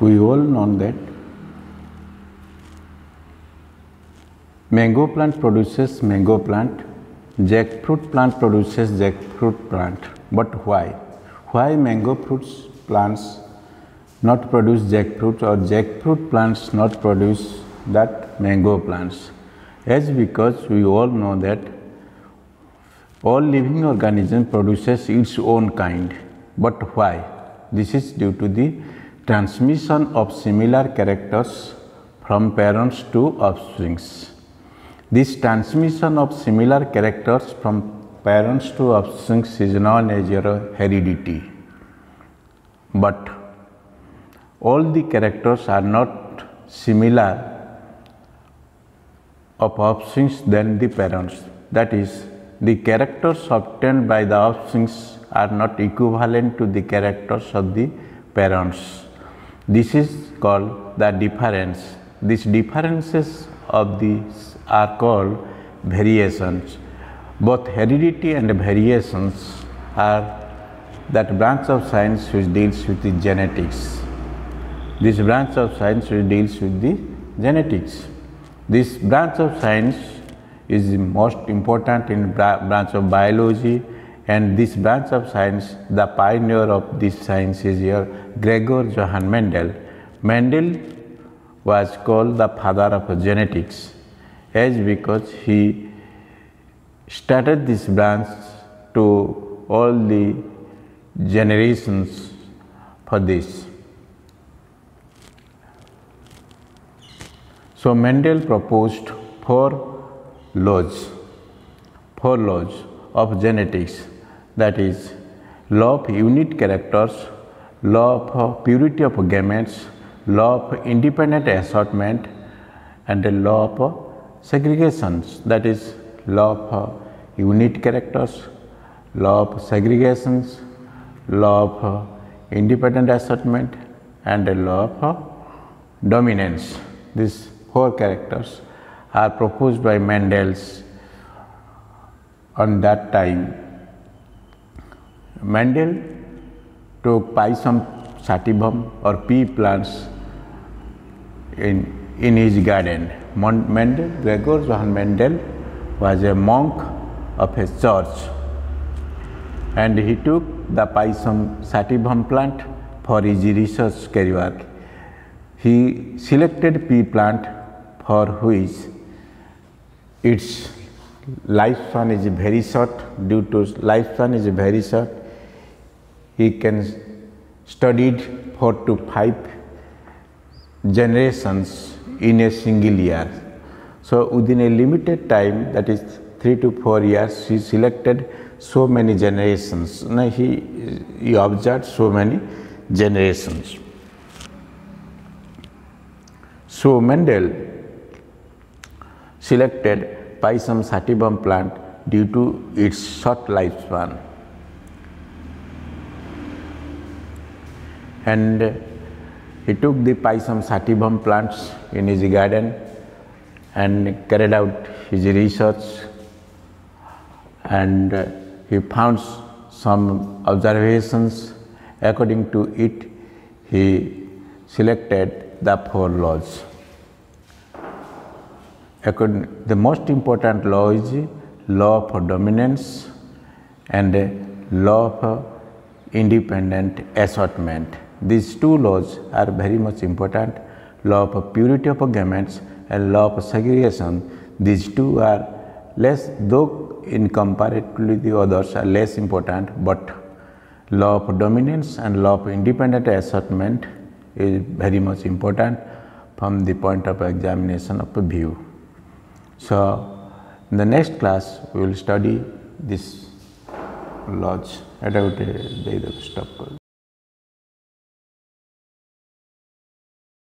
We all know that mango plant produces mango plant, jackfruit plant produces jackfruit plant. But why? Why mango fruits plants not produce jackfruit or jackfruit plants not produce that mango plants? As because we all know that all living organism produces its own kind. But why? This is due to the transmission of similar characters from parents to offsprings. This transmission of similar characters from parents to offsprings is known as your heredity. But all the characters are not similar of offsprings than the parents. That is, the characters obtained by the offsprings are not equivalent to the characters of the parents. This is called the difference. These differences of these are called variations. Both heredity and variations are that branch of science which deals with the genetics. This branch of science which deals with the genetics. This branch of science is the most important in branch of biology, and this branch of science, the pioneer of this science is here Gregor Johann Mendel. Mendel was called the father of genetics, as because he started this branch to all the generations for this. So Mendel proposed four laws of genetics, that is law of unit characters, law of purity of gametes, law of independent assortment, and the law of segregations, that is law of unit characters, law of segregations, law of independent assortment, and the law of dominance. These four characters are proposed by Mendel on that time. Mendel took Pisum sativum or pea plants in his garden. Gregor Johann Mendel was a monk of a church, and he took the Pisum sativum plant for his research career. He selected pea plant for which its lifespan is very short. Due to lifespan is very short, he can studied 4 to 5 generations in a single year. So within a limited time, that is 3 to 4 years, he selected so many generations. Now he observed so many generations. So Mendel selected Pisum sativum plant due to its short lifespan, and he took the Pisum sativum plants in his garden and carried out his research, and he found some observations. According to it, he selected the four laws. The most important law is law of dominance and law of independent assortment. These two laws are very much important. Law of purity of gametes and law of segregation. These two are less, though in comparatively the others are less important, but law of dominance and law of independent assortment is very much important from the point of examination of a view. So in the next class we will study this laws.